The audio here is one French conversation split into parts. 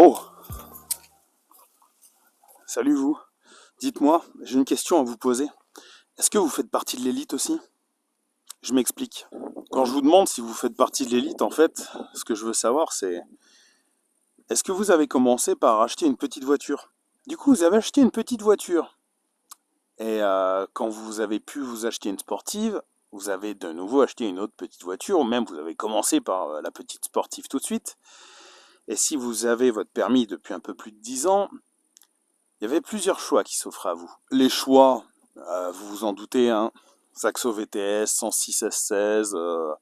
Oh, salut vous. Dites-moi, j'ai une question à vous poser. Est-ce que vous faites partie de l'élite aussi? Je m'explique. Quand je vous demande si vous faites partie de l'élite, en fait, ce que je veux savoir, c'est est-ce que vous avez commencé par acheter une petite voiture? Du coup, vous avez acheté une petite voiture. Et quand vous avez pu vous acheter une sportive, vous avez de nouveau acheté une autre petite voiture, ou même vous avez commencé par la petite sportive tout de suite. Et si vous avez votre permis depuis un peu plus de 10 ans, il y avait plusieurs choix qui s'offraient à vous. Les choix, vous vous en doutez, hein, Saxo VTS, 106 S16,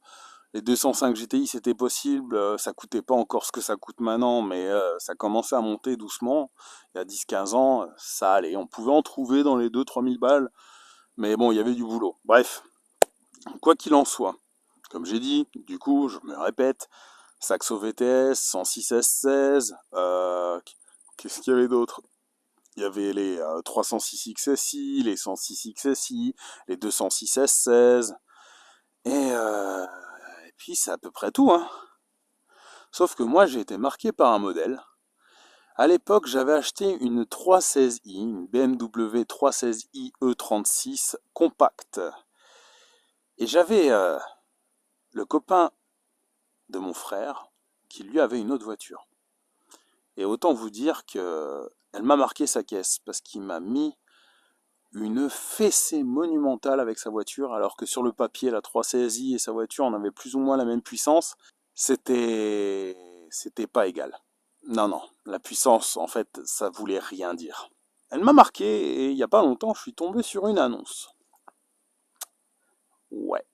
les 205 GTI c'était possible, ça coûtait pas encore ce que ça coûte maintenant, mais ça commençait à monter doucement. Il y a 10-15 ans, ça allait, on pouvait en trouver dans les 2-3 000 balles, mais bon, il y avait du boulot. Bref, quoi qu'il en soit, comme j'ai dit, du coup, je me répète, Saxo VTS, 106 S16, qu'est-ce qu'il y avait d'autre? Il y avait les 306 XSI, les 106 XSI, les 206 S16, et puis c'est à peu près tout, hein. Sauf que moi j'ai été marqué par un modèle. À l'époque j'avais acheté une 316i, une BMW 316i E36 compacte. Et j'avais le copain de mon frère qui lui avait une autre voiture. Et autant vous dire que elle m'a marqué sa caisse parce qu'il m'a mis une fessée monumentale avec sa voiture, alors que sur le papier, la 316i et sa voiture, on avait plus ou moins la même puissance. C'était pas égal. Non, non, la puissance, en fait, ça voulait rien dire. Elle m'a marqué, et il n'y a pas longtemps, je suis tombé sur une annonce. Ouais.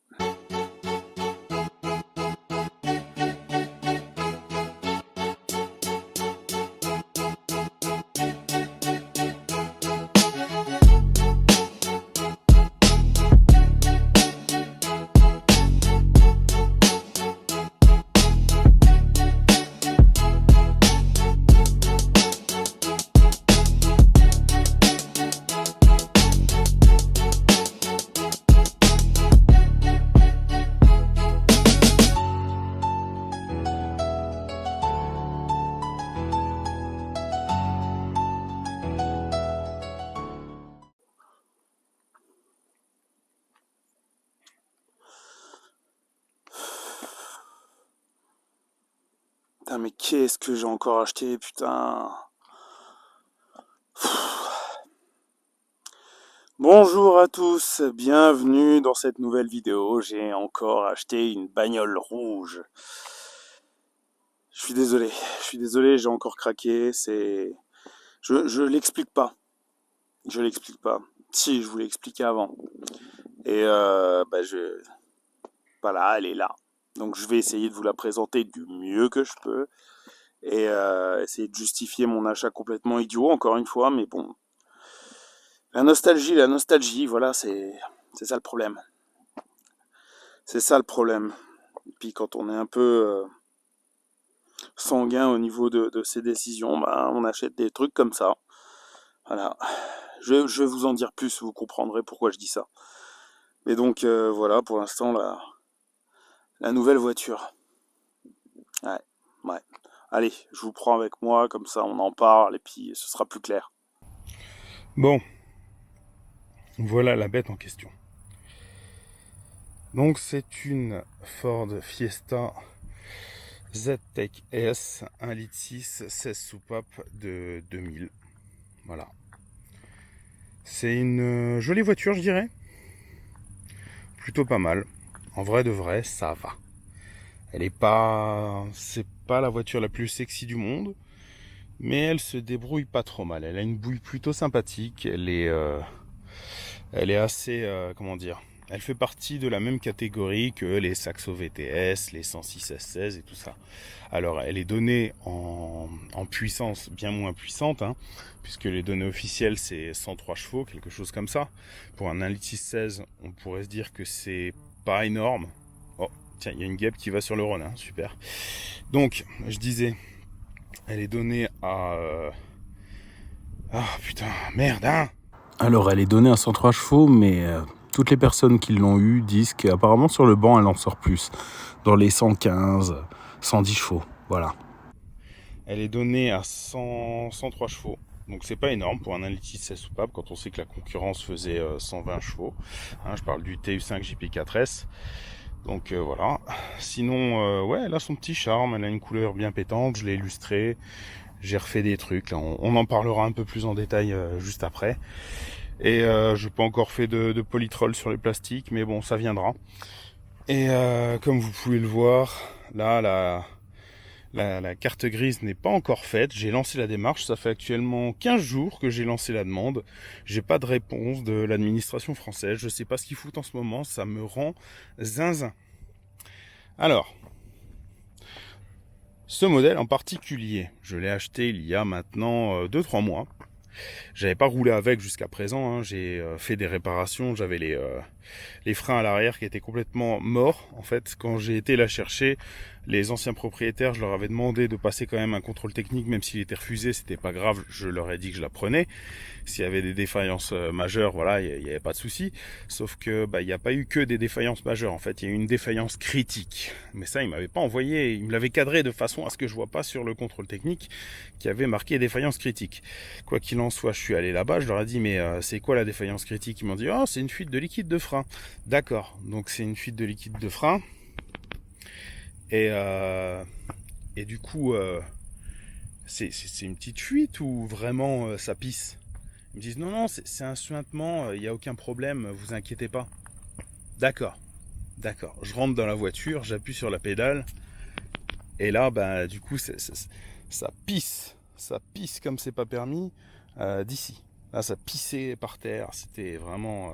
Putain, mais qu'est-ce que j'ai encore acheté, putain. Bonjour à tous, bienvenue dans cette nouvelle vidéo. J'ai encore acheté une bagnole rouge. Je suis désolé, j'ai encore craqué. Je l'explique pas. Je l'explique pas. Si, je vous l'ai expliqué avant. Et voilà, elle est là. Donc je vais essayer de vous la présenter du mieux que je peux et essayer de justifier mon achat complètement idiot, encore une fois, mais bon. La nostalgie, voilà, c'est ça le problème. C'est ça le problème. Et puis quand on est un peu sanguin au niveau de ses décisions, bah, on achète des trucs comme ça. Voilà. Je vais vous en dire plus, vous comprendrez pourquoi je dis ça. Et donc voilà, pour l'instant, la nouvelle voiture. Ouais, ouais. Allez, je vous prends avec moi, comme ça on en parle, et puis ce sera plus clair. Bon, voilà la bête en question. Donc c'est une Ford Fiesta Z-Tech S 1,6 litre 16 soupapes de 2000. Voilà. C'est une jolie voiture, je dirais. Plutôt pas mal. En vrai de vrai, ça va. C'est pas la voiture la plus sexy du monde, mais elle se débrouille pas trop mal. Elle a une bouille plutôt sympathique. Elle est assez, comment dire, elle fait partie de la même catégorie que les Saxo VTS, les 106 S16 et tout ça. Alors, elle est donnée en puissance bien moins puissante, hein, puisque les données officielles, c'est 103 chevaux, quelque chose comme ça. Pour un 1,6 litre 16, on pourrait se dire que c'est pas énorme. Oh, tiens, il y a une guêpe qui va sur le Rhône, hein, super. Donc, je disais, elle est donnée à... Ah, putain, merde, hein. Alors, elle est donnée à 103 chevaux, mais toutes les personnes qui l'ont eu disent qu'apparemment sur le banc, elle en sort plus. Dans les 115, 110 chevaux, voilà. elle est donnée à 103 chevaux. Donc c'est pas énorme pour un 1 litre 16 soupape quand on sait que la concurrence faisait 120 chevaux. Hein, je parle du TU5 JP4S. Donc voilà. Sinon, ouais, elle a son petit charme, elle a une couleur bien pétante, je l'ai illustrée, j'ai refait des trucs. Là, on en parlera un peu plus en détail juste après. Et je n'ai pas encore fait de polytrol sur les plastiques, mais bon, ça viendra. Et comme vous pouvez le voir, là, la carte grise n'est pas encore faite. J'ai lancé la démarche, ça fait actuellement 15 jours que j'ai lancé la demande. J'ai pas de réponse de l'administration française. Je sais pas ce qu'ils foutent en ce moment, ça me rend zinzin. Alors, ce modèle en particulier, je l'ai acheté il y a maintenant 2-3 mois. J'avais pas roulé avec jusqu'à présent, hein. J'ai fait des réparations, j'avais les freins à l'arrière qui étaient complètement morts. En fait, quand j'ai été la chercher, les anciens propriétaires, je leur avais demandé de passer quand même un contrôle technique, même s'il était refusé, c'était pas grave, je leur ai dit que je la prenais. S'il y avait des défaillances majeures, voilà, il n'y avait pas de souci. Sauf que il n'y a pas eu que des défaillances majeures, en fait, il y a eu une défaillance critique. Mais ça, il m'avait pas envoyé, il me l'avait cadré de façon à ce que je vois pas sur le contrôle technique qui avait marqué défaillance critique. Quoi qu'il en soit, je suis allé là-bas, je leur ai dit mais c'est quoi la défaillance critique? Ils m'ont dit oh c'est une fuite de liquide de frein. D'accord, donc c'est une fuite de liquide de frein. Et du coup, c'est une petite fuite ou vraiment ça pisse? Ils me disent non, c'est un suintement, il n'y a aucun problème, vous inquiétez pas. D'accord, je rentre dans la voiture, j'appuie sur la pédale, et là, du coup, ça pisse comme c'est pas permis d'ici. Là, ça pissait par terre, c'était vraiment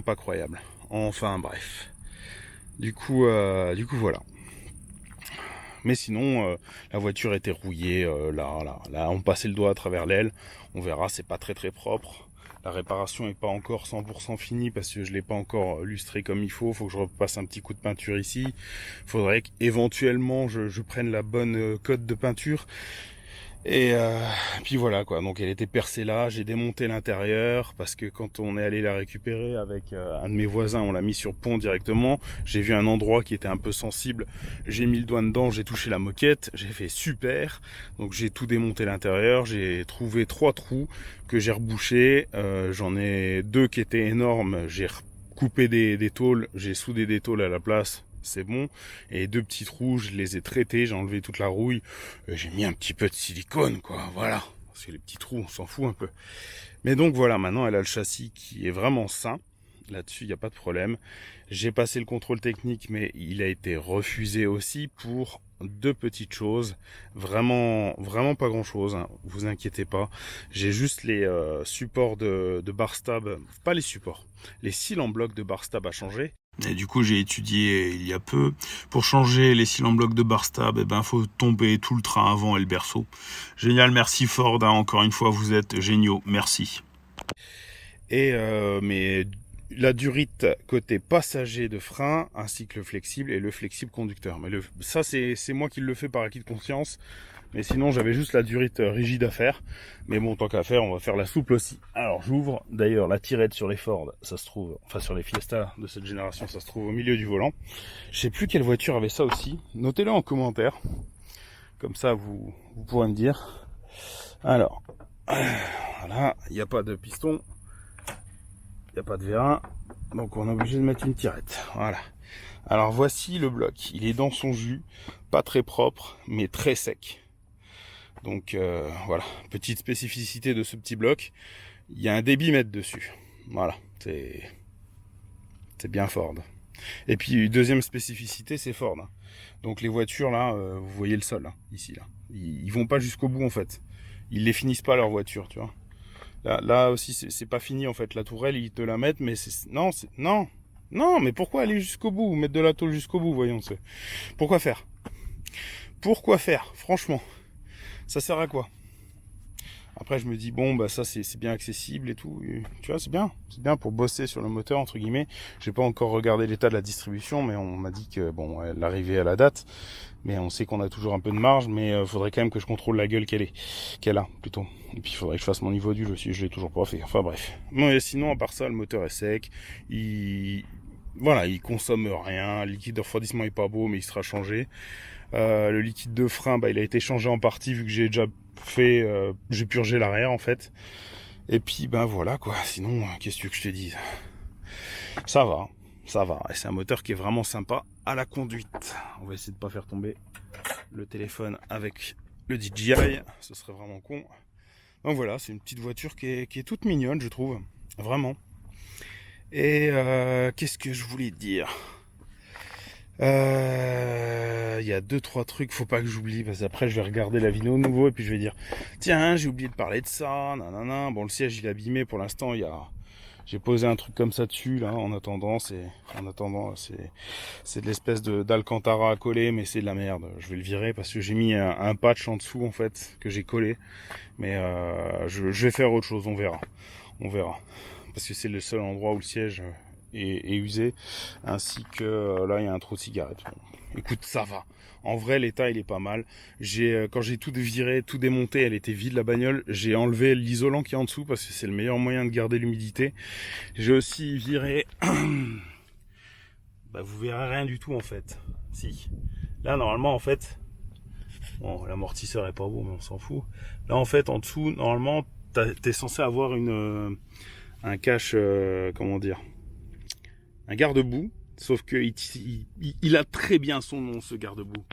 pas croyable. Enfin, bref. Du coup, voilà. Mais sinon, la voiture était rouillée, là, on passait le doigt à travers l'aile. On verra, c'est pas très propre. La réparation est pas encore 100% finie parce que je l'ai pas encore lustré comme il faut. Faut que je repasse un petit coup de peinture ici. Faudrait qu'éventuellement je prenne la bonne cote de peinture. Et puis voilà quoi, donc elle était percée là, j'ai démonté l'intérieur parce que quand on est allé la récupérer avec un de mes voisins, on l'a mis sur pont directement. J'ai vu un endroit qui était un peu sensible, j'ai mis le doigt dedans, j'ai touché la moquette, j'ai fait super. Donc j'ai tout démonté l'intérieur, j'ai trouvé 3 trous que j'ai rebouchés, j'en ai 2 qui étaient énormes, j'ai coupé des tôles, j'ai soudé des tôles à la place. C'est bon, et 2 petits trous, je les ai traités, j'ai enlevé toute la rouille, j'ai mis un petit peu de silicone, quoi, voilà, parce que les petits trous, on s'en fout un peu. Mais donc voilà, maintenant elle a le châssis qui est vraiment sain, là-dessus il n'y a pas de problème. J'ai passé le contrôle technique, mais il a été refusé aussi pour 2 petites choses, vraiment pas grand chose, hein. Vous inquiétez pas, j'ai juste les supports de bar stab, pas les supports, les cils en bloc de bar stab à changer. Et du coup, j'ai étudié il y a peu. Pour changer les cils en bloc de bar stab, faut tomber tout le train avant et le berceau. Génial, merci Ford, hein, encore une fois, vous êtes géniaux, merci. Et mais la durite côté passager de frein, ainsi que le flexible et le flexible conducteur. Mais ça, c'est moi qui le fais par acquis de conscience. Mais sinon, j'avais juste la durite rigide à faire. Mais bon, tant qu'à faire, on va faire la souple aussi. Alors, j'ouvre. D'ailleurs, la tirette sur les Ford, ça se trouve, enfin sur les Fiesta de cette génération, ça se trouve au milieu du volant. Je sais plus quelle voiture avait ça aussi. Notez-le en commentaire. Comme ça, vous pourrez me dire. Alors, voilà, il n'y a pas de piston. Il n'y a pas de vérin. Donc, on est obligé de mettre une tirette. Voilà. Alors, voici le bloc. Il est dans son jus. Pas très propre, mais très sec. Donc voilà, petite spécificité de ce petit bloc, il y a un débitmètre dessus. Voilà, c'est bien Ford. Et puis deuxième spécificité, c'est Ford. Donc les voitures là, vous voyez le sol, hein, ici là, ils vont pas jusqu'au bout en fait. Ils les finissent pas leur voiture, tu vois. Là aussi c'est pas fini en fait. La tourelle ils te la mettent, mais non, mais pourquoi aller jusqu'au bout, mettre de la tôle jusqu'au bout, voyons. Pourquoi faire franchement. Ça sert à quoi? Après je me dis bon ça c'est bien accessible et tout, et, tu vois, c'est bien pour bosser sur le moteur entre guillemets. J'ai pas encore regardé l'état de la distribution, mais on m'a dit que bon elle arrivait à la date, mais on sait qu'on a toujours un peu de marge, mais faudrait quand même que je contrôle la gueule qu'elle a plutôt. Et puis il faudrait que je fasse mon niveau d'huile aussi, je l'ai toujours pas fait. Enfin bref. Mais sinon à part ça le moteur est sec, il consomme rien, le liquide de refroidissement est pas beau mais il sera changé. Le liquide de frein, il a été changé en partie vu que j'ai déjà fait, j'ai purgé l'arrière en fait. Et puis voilà quoi. Sinon, qu'est-ce que tu veux que je te dise? Ça va, ça va. Et c'est un moteur qui est vraiment sympa à la conduite. On va essayer de pas faire tomber le téléphone avec le DJI, ce serait vraiment con. Donc voilà, c'est une petite voiture qui est toute mignonne, je trouve, vraiment. Et qu'est-ce que je voulais dire? Il y a 2-3 trucs, faut pas que j'oublie, parce qu'après je vais regarder la vidéo nouveau et puis je vais dire tiens, j'ai oublié de parler de ça, nanana. Bon, le siège il est abîmé pour l'instant, j'ai posé un truc comme ça dessus là en attendant, c'est de l'espèce d'Alcantara à coller, mais c'est de la merde. Je vais le virer parce que j'ai mis un patch en dessous en fait que j'ai collé, mais je vais faire autre chose, on verra, parce que c'est le seul endroit où le siège est usé, ainsi que là il y a un trou de cigarette. Bon, écoute, ça va. En vrai, l'état il est pas mal. Quand j'ai tout viré, tout démonté, elle était vide la bagnole. J'ai enlevé l'isolant qui est en dessous parce que c'est le meilleur moyen de garder l'humidité. J'ai aussi viré. Vous verrez rien du tout en fait. Si. Là normalement en fait, bon, l'amortisseur est pas beau mais on s'en fout. Là en fait en dessous normalement t'es censé avoir un cache, comment dire, un garde-boue. Sauf que il a très bien son nom, ce garde-boue.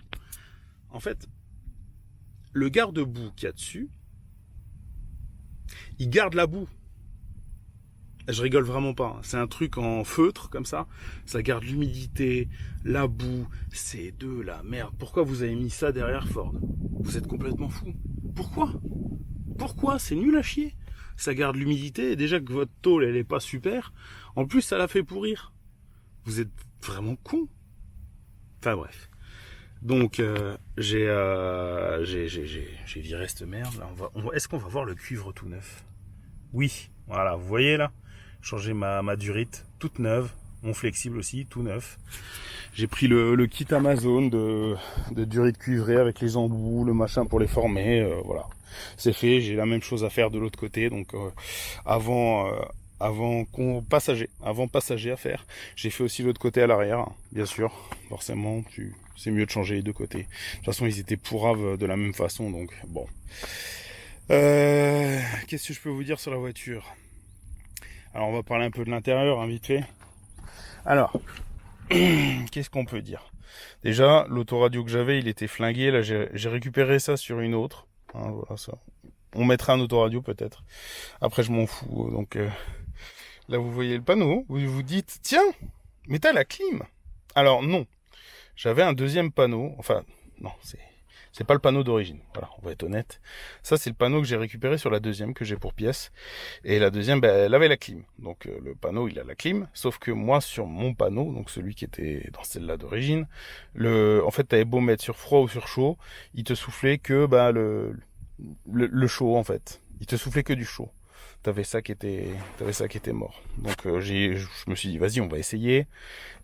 En fait, le garde-boue qu'il y a dessus, il garde la boue. Je rigole vraiment pas. C'est un truc en feutre comme ça. Ça garde l'humidité, la boue. C'est de la merde. Pourquoi vous avez mis ça derrière Ford? Vous êtes complètement fou. Pourquoi? C'est nul à chier. Ça garde l'humidité. Et déjà que votre tôle, elle est pas super. En plus, ça la fait pourrir. Vous êtes vraiment con. Enfin bref. Donc j'ai viré cette merde. Là, est-ce qu'on va voir le cuivre tout neuf? Oui, voilà, vous voyez là, changer ma durite toute neuve, mon flexible aussi tout neuf. J'ai pris le kit Amazon de durite cuivrée avec les embouts, le machin pour les former, voilà. C'est fait, j'ai la même chose à faire de l'autre côté, donc avant passager à faire. J'ai fait aussi l'autre côté à l'arrière, bien sûr. Forcément, c'est mieux de changer les deux côtés. De toute façon, ils étaient pourraves de la même façon, donc bon. Qu'est-ce que je peux vous dire sur la voiture? Alors, on va parler un peu de l'intérieur, hein, vite fait. Alors, qu'est-ce qu'on peut dire? Déjà, l'autoradio que j'avais, il était flingué. Là, j'ai récupéré ça sur une autre. Hein, voilà ça. On mettra un autoradio peut-être. Après, je m'en fous. Donc, là, vous voyez le panneau. Vous vous dites, tiens, mais t'as la clim. Alors, non. J'avais un deuxième panneau. Enfin, non, c'est pas le panneau d'origine. Voilà, on va être honnête. Ça, c'est le panneau que j'ai récupéré sur la deuxième que j'ai pour pièce. Et la deuxième, elle avait la clim. Donc, le panneau, il a la clim. Sauf que moi, sur mon panneau, donc celui qui était dans celle-là d'origine, en fait, t'avais beau mettre sur froid ou sur chaud, il te soufflait que, le chaud, en fait. Il te soufflait que du chaud. T'avais ça qui était mort. Donc, je me suis dit, vas-y, on va essayer.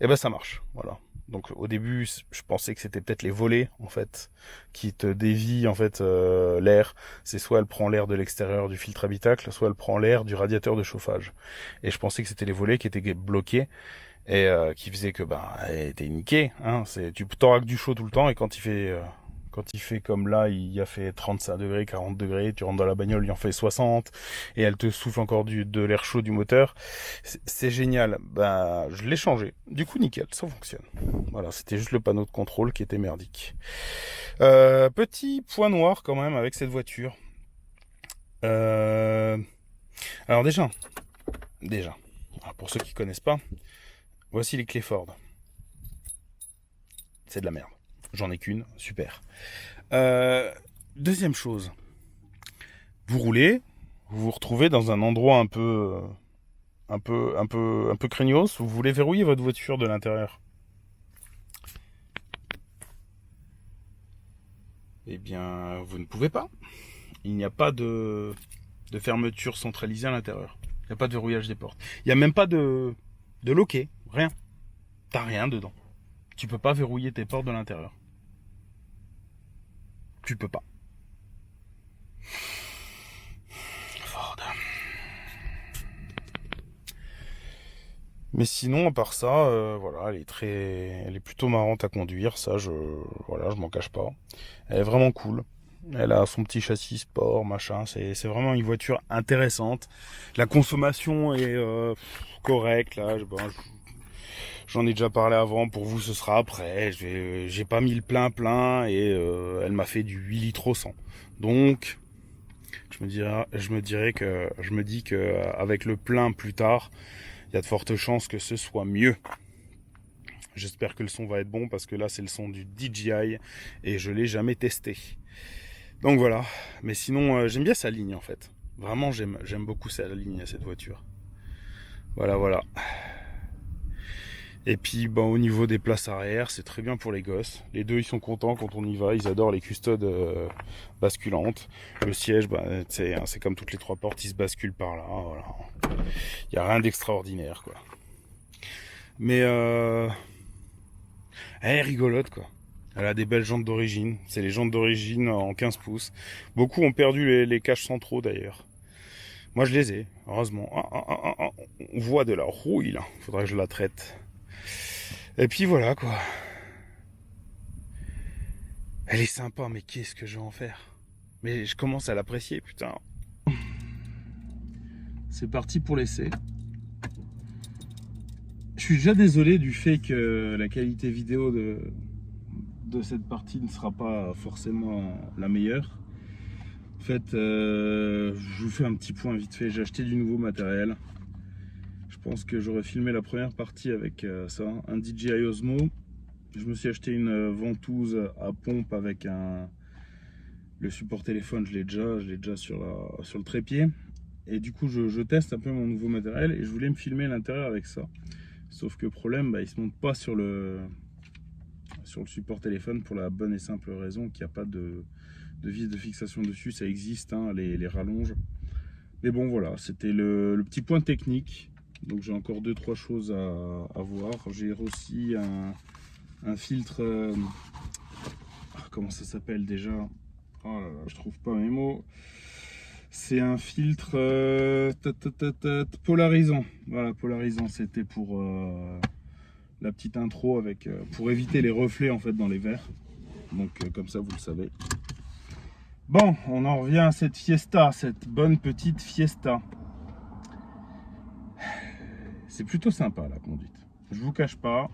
Et ça marche. Voilà. Donc au début, je pensais que c'était peut-être les volets en fait qui te dévient en fait l'air. C'est soit elle prend l'air de l'extérieur du filtre habitacle, soit elle prend l'air du radiateur de chauffage. Et je pensais que c'était les volets qui étaient bloqués et qui faisaient que elle était niquée. Hein. Tu t'auras que du chaud tout le temps et quand il fait comme là, il a fait 35 degrés, 40 degrés, tu rentres dans la bagnole, il en fait 60, et elle te souffle encore de l'air chaud du moteur. C'est génial. Je l'ai changé. Du coup, nickel, ça fonctionne. Voilà, c'était juste le panneau de contrôle qui était merdique. Petit point noir quand même avec cette voiture. Alors déjà, pour ceux qui connaissent pas, voici les clés Ford. C'est de la merde. J'en ai qu'une, super. Deuxième chose, vous roulez, vous vous retrouvez dans un endroit un peu craignos, vous voulez verrouiller votre voiture de l'intérieur. Eh bien, vous ne pouvez pas. Il n'y a pas de fermeture centralisée à l'intérieur. Il n'y a pas de verrouillage des portes. Il n'y a même pas de loquet, rien. T'as rien dedans. Tu peux pas verrouiller tes portes de l'intérieur. Tu peux pas. Ford. Mais sinon, à part ça, voilà, elle est plutôt marrante à conduire, ça, voilà, je m'en cache pas. Elle est vraiment cool. Elle a son petit châssis sport, machin. C'est vraiment une voiture intéressante. La consommation est correcte, là. J'en ai déjà parlé avant. Pour vous, ce sera après. J'ai pas mis le plein et elle m'a fait du 8 litres au 100. Donc, je me dis que avec le plein plus tard, il y a de fortes chances que ce soit mieux. J'espère que le son va être bon parce que là c'est le son du DJI et je l'ai jamais testé. Donc voilà, mais sinon j'aime bien sa ligne en fait. Vraiment j'aime beaucoup sa ligne à cette voiture. Voilà. Et puis au niveau des places arrière, c'est très bien pour les gosses. Les deux ils sont contents quand on y va, ils adorent les custodes basculantes. Le siège, c'est comme toutes les 3 portes, il se bascule par là. Voilà. Il n'y a rien d'extraordinaire quoi. Mais elle est rigolote quoi. Elle a des belles jantes d'origine. C'est les jantes d'origine en 15 pouces. Beaucoup ont perdu les caches centraux d'ailleurs. Moi je les ai, heureusement. On voit de la rouille là. Faudrait que je la traite. Et puis voilà quoi. Elle est sympa, mais qu'est-ce que je vais en faire? Mais je commence à l'apprécier, putain. C'est parti pour l'essai. Je suis déjà désolé du fait que la qualité vidéo de cette partie ne sera pas forcément la meilleure. En fait, je vous fais un petit point vite fait. J'ai acheté du nouveau matériel. Je pense que j'aurais filmé la première partie avec ça, un DJI Osmo. Je me suis acheté une ventouse à pompe avec le support téléphone, je l'ai déjà sur le trépied. Et du coup, je teste un peu mon nouveau matériel et je voulais me filmer l'intérieur avec ça. Sauf que problème, il se monte pas sur le support téléphone pour la bonne et simple raison qu'il n'y a pas de vis de fixation dessus. Ça existe, hein, les rallonges. Mais bon, voilà, c'était le petit point technique. Donc j'ai encore 2-3 choses à voir. J'ai aussi un filtre. Comment ça s'appelle déjà? Oh là là, je trouve pas mes mots. C'est un filtre polarisant. Voilà, polarisant. C'était pour la petite intro pour éviter les reflets en fait dans les verres. Donc comme ça vous le savez. Bon, on en revient à cette Fiesta, cette bonne petite Fiesta. C'est plutôt sympa la conduite. Je vous cache pas,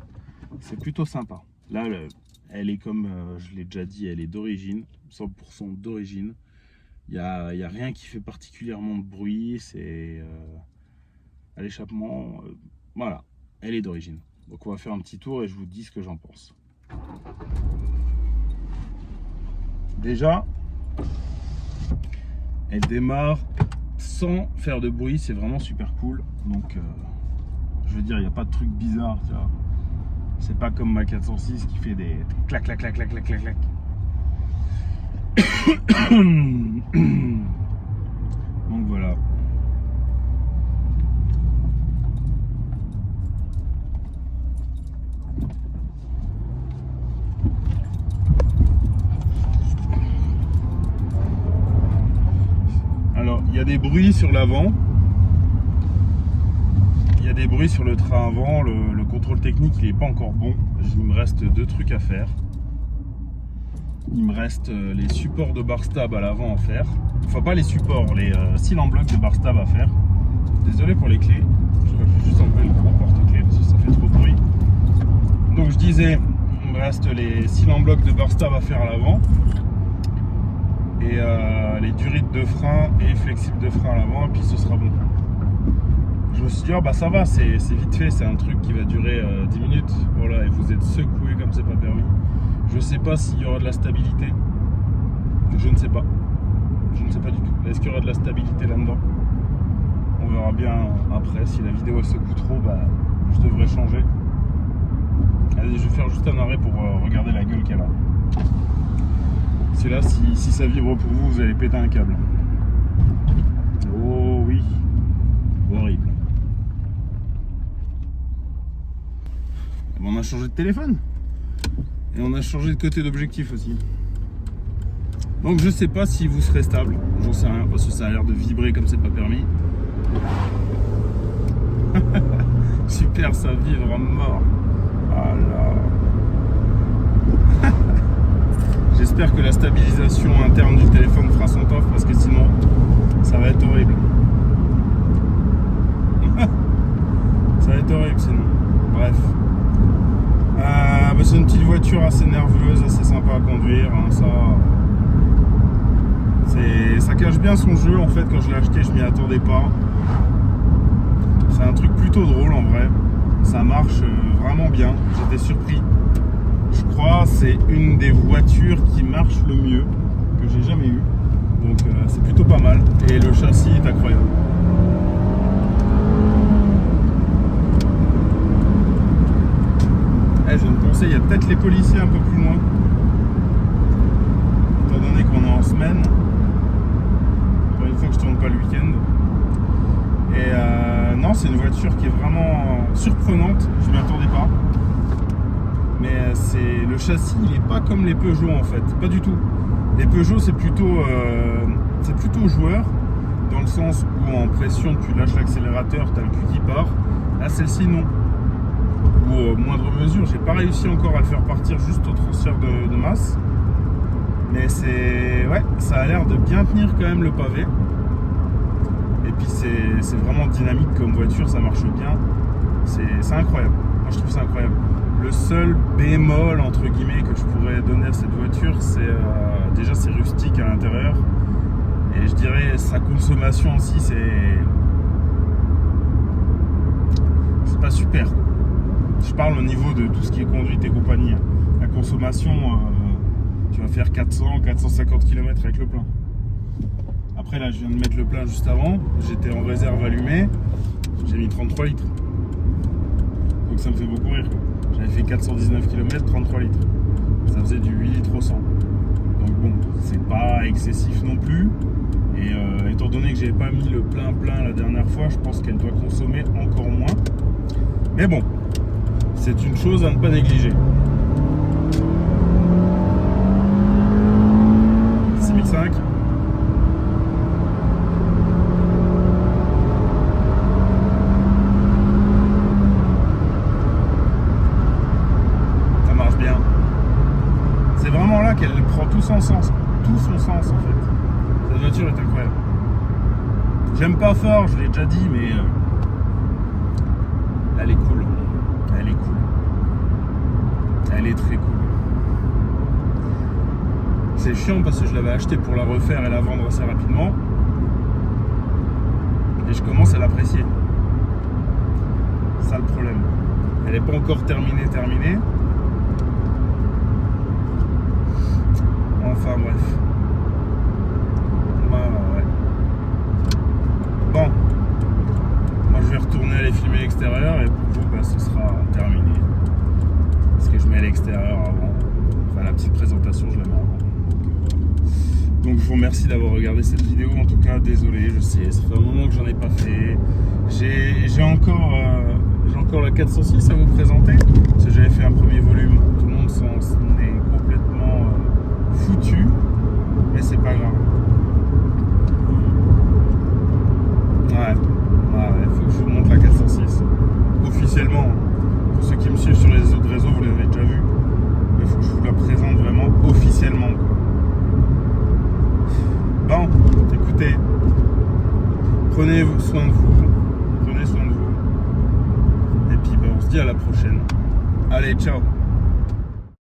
c'est plutôt sympa. Là, elle est comme je l'ai déjà dit, elle est d'origine, 100% d'origine. Il y a rien qui fait particulièrement de bruit. C'est à l'échappement. Voilà, elle est d'origine. Donc on va faire un petit tour et je vous dis ce que j'en pense. Déjà, elle démarre sans faire de bruit, c'est vraiment super cool. Donc je veux dire, il n'y a pas de truc bizarre, tu vois. C'est pas comme ma 406 qui fait des clac clac clac clac clac clac clac. Donc voilà. Alors, il y a des bruits sur l'avant. Il y a des bruits sur le train avant. Le contrôle technique n'est pas encore bon. Il me reste 2 trucs à faire. Il me reste les supports de bar stab à l'avant à faire. Enfin, pas les supports, les cils en bloc de bar stab à faire. Désolé pour les clés. Je vais juste enlever le gros porte-clés parce que ça fait trop de bruit. Donc je disais, il me reste les cils en bloc de bar stab à faire à l'avant. Et les durites de frein et flexibles de frein à l'avant. Et puis ce sera bon. Je me suis dit, bah ça va, c'est vite fait. C'est un truc qui va durer 10 minutes. Voilà, et vous êtes secoué comme c'est pas permis. Je ne sais pas s'il y aura de la stabilité. Je ne sais pas. Je ne sais pas du tout. Est-ce qu'il y aura de la stabilité là-dedans? On verra bien après. Si la vidéo elle secoue trop, je devrais changer. Allez, je vais faire juste un arrêt pour regarder la gueule qu'elle a. C'est là, si ça vibre pour vous, vous allez péter un câble. Oh oui. Horrible. On a changé de téléphone. Et on a changé de côté d'objectif aussi. Donc je sais pas si vous serez stable. J'en sais rien parce que ça a l'air de vibrer comme c'est pas permis. Super, ça vivre à mort. Voilà. J'espère que la stabilisation interne du téléphone fera son taf parce que sinon ça va être horrible. Ça va être horrible sinon. Bref. C'est une petite voiture assez nerveuse, assez sympa à conduire. Hein, ça cache bien son jeu en fait. Quand je l'ai acheté, je m'y attendais pas. C'est un truc plutôt drôle en vrai. Ça marche vraiment bien. J'étais surpris. Je crois que c'est une des voitures qui marche le mieux que j'ai jamais eu. Donc c'est plutôt pas mal. Et le châssis est incroyable. Je viens de penser, il y a peut-être les policiers un peu plus loin. Étant donné qu'on est en semaine. Pour une fois que je tourne pas le week-end. Et non, c'est une voiture qui est vraiment surprenante. Je m'y attendais pas. Mais le châssis, il est pas comme les Peugeot en fait. Pas du tout. Les Peugeot, c'est plutôt joueur. Dans le sens où en pression, tu lâches l'accélérateur, tu as le cul qui part. Là, celle-ci, non. Ou moindre mesure, j'ai pas réussi encore à le faire partir juste au transfert de masse. Mais ça a l'air de bien tenir quand même le pavé. Et puis c'est vraiment dynamique comme voiture, ça marche bien. C'est incroyable. Moi je trouve ça incroyable. Le seul bémol entre guillemets que je pourrais donner à cette voiture, c'est déjà c'est rustique à l'intérieur. Et je dirais sa consommation aussi, c'est pas super. Je parle au niveau de tout ce qui est conduite et compagnie. La consommation, tu vas faire 400-450 km avec le plein. Après là, je viens de mettre le plein juste avant. J'étais en réserve allumée. J'ai mis 33 litres. Donc ça me fait beaucoup rire. J'avais fait 419 km, 33 litres. Ça faisait du 8 litres au 100. Donc bon, c'est pas excessif non plus. Et étant donné que j'avais pas mis le plein la dernière fois, je pense qu'elle doit consommer encore moins. Mais bon. C'est une chose à ne pas négliger. 6005. Ça marche bien. C'est vraiment là qu'elle prend tout son sens en fait. Cette voiture est incroyable. J'aime pas fort, je l'ai déjà dit, mais elle est cool. Elle est cool. Elle est très cool. C'est chiant parce que je l'avais acheté pour la refaire et la vendre assez rapidement. Et je commence à l'apprécier. C'est ça le problème. Elle n'est pas encore terminée. Enfin bref. Ouais. Bon. Moi je vais retourner aller filmer l'extérieur et pour vous ce sera terminé. Parce que je mets à l'extérieur avant. Enfin la petite présentation je la mets avant. Donc je vous remercie d'avoir regardé cette vidéo. En tout cas désolé, je sais, ça fait un moment que j'en ai pas fait. J'ai encore la 406 à vous présenter. Parce que j'avais fait un premier volume. Tout le monde s'en est complètement foutu. Mais c'est pas grave. Ouais, faut que je vous montre la 406. Officiellement. Pour ceux qui me suivent sur les autres réseaux, vous l'avez déjà vu. Mais il faut que je vous la présente vraiment officiellement. Bon, écoutez. Prenez soin de vous. Et puis on se dit à la prochaine. Allez, ciao.